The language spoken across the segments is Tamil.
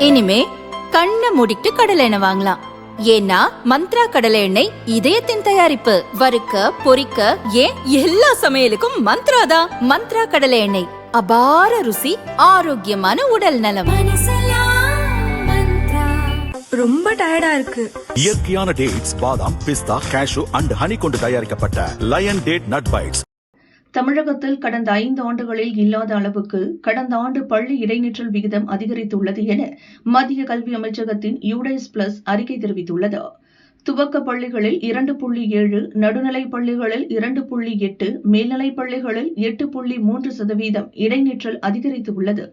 இனிமே கண்ணை மூடிட்டு கடலை எண்ணெய் வாங்கலாம். ஏன்னா மந்த்ரா கடலை எண்ணெய் இதயத்தின் தயாரிப்பு. வறுக்க பொரிக்க ஏன் எல்லா சமையலுக்கும் மந்த்ரா தான். மந்த்ரா கடலை எண்ணெய், அபார ருசி, ஆரோக்கியமான உடல் நலம். ரொம்ப டயர்டா இருக்கு. இயற்கையான டேட்ஸ், பாதாம், பிஸ்தா, கேஷு அண்ட் ஹனி கொண்டு தயாரிக்கப்பட்ட லயன் டேட் நட் பைட்ஸ். தமிழகத்தில் கடந்த 5 ஆண்டுகளில் இல்லாத அளவுக்கு கடந்த ஆண்டு பள்ளி இடைநிற்றல் விகிதம் அதிகரித்துள்ளது என மத்திய கல்வி அமைச்சகத்தின் யூடைஸ் பிளஸ் அறிக்கை தெரிவித்துள்ளது. துவக்க பள்ளிகளில் 2.7, நடுநிலைப் பள்ளிகளில் 2.8, மேல்நிலைப் பள்ளிகளில் 8.3% இடைநிற்றல் அதிகரித்துள்ளது.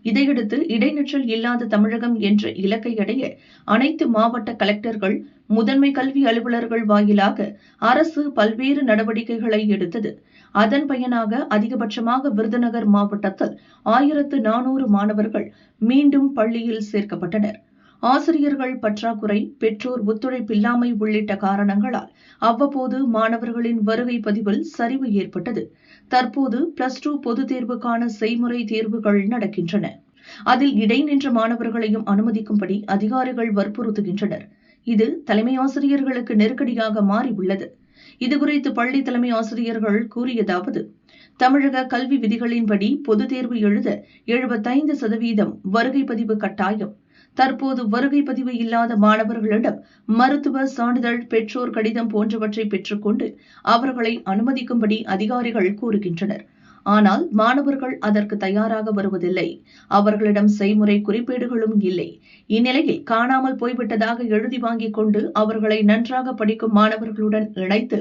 இதையடுத்து இடைநிற்றல் இல்லாத தமிழகம் என்ற இலக்கை அடைய அனைத்து மாவட்ட கலெக்டர்கள், முதன்மை கல்வி அலுவலர்கள் வாயிலாக அரசு பல்வேறு நடவடிக்கைகளை எடுத்தது. அதன் பயனாக அதிகபட்சமாக விருதுநகர் மாவட்டத்தில் 1400 மாணவர்கள் மீண்டும் பள்ளியில் சேர்க்கப்பட்டனர். ஆசிரியர்கள் பற்றாக்குறை, பெற்றோர் ஒத்துழைப்பில்லாமை உள்ளிட்ட காரணங்களால் அவ்வப்போது மாணவர்களின் வருகை பதிவில் சரிவு ஏற்பட்டது. தற்போது +2 பொதுத் தேர்வுக்கான செய்முறை தேர்வுகள் நடக்கின்றன. அதில் இடைநின்ற மாணவர்களையும் அனுமதிக்கும்படி அதிகாரிகள் வற்புறுத்துகின்றனர். இது தலைமை ஆசிரியர்களுக்கு நெருக்கடியாக மாறியுள்ளது. இதுகுறித்து பள்ளி தலைமை ஆசிரியர்கள் கூறியதாவது: தமிழக கல்வி விதிகளின்படி பொதுத் தேர்வு எழுத 75% வருகை பதிவு கட்டாயம். தற்போது வருகை பதிவு இல்லாத மாணவர்களிடம் மருத்துவ சான்றிதழ், பெற்றோர் கடிதம் போன்றவற்றை பெற்றுக்கொண்டு அவர்களை அனுமதிக்கும்படி அதிகாரிகள் கூறுகின்றனர். ஆனால் மாணவர்கள் அதற்கு தயாராக வருவதில்லை. அவர்களிடம் செய்முறை குறிப்பேடுகளும் இல்லை. இந்நிலையில் காணாமல் போய்விட்டதாக எழுதி வாங்கிக் கொண்டு அவர்களை நன்றாக படிக்கும் மாணவர்களுடன் இணைத்து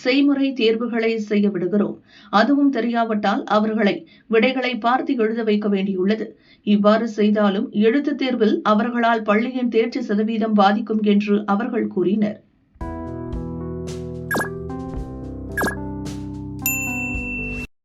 செய்முறை தேர்வுகளை செய்ய விடுகிறோம். அதுவும் தெரியாவிட்டால் அவர்களை விடைகளை பார்த்து எழுத வைக்க வேண்டியுள்ளது. இவ்வாறு செய்தாலும் எழுத்துத் தேர்வில் அவர்களால் பள்ளியின் தேர்ச்சி சதவீதம் பாதிக்கும் என்று அவர்கள் கூறினர்.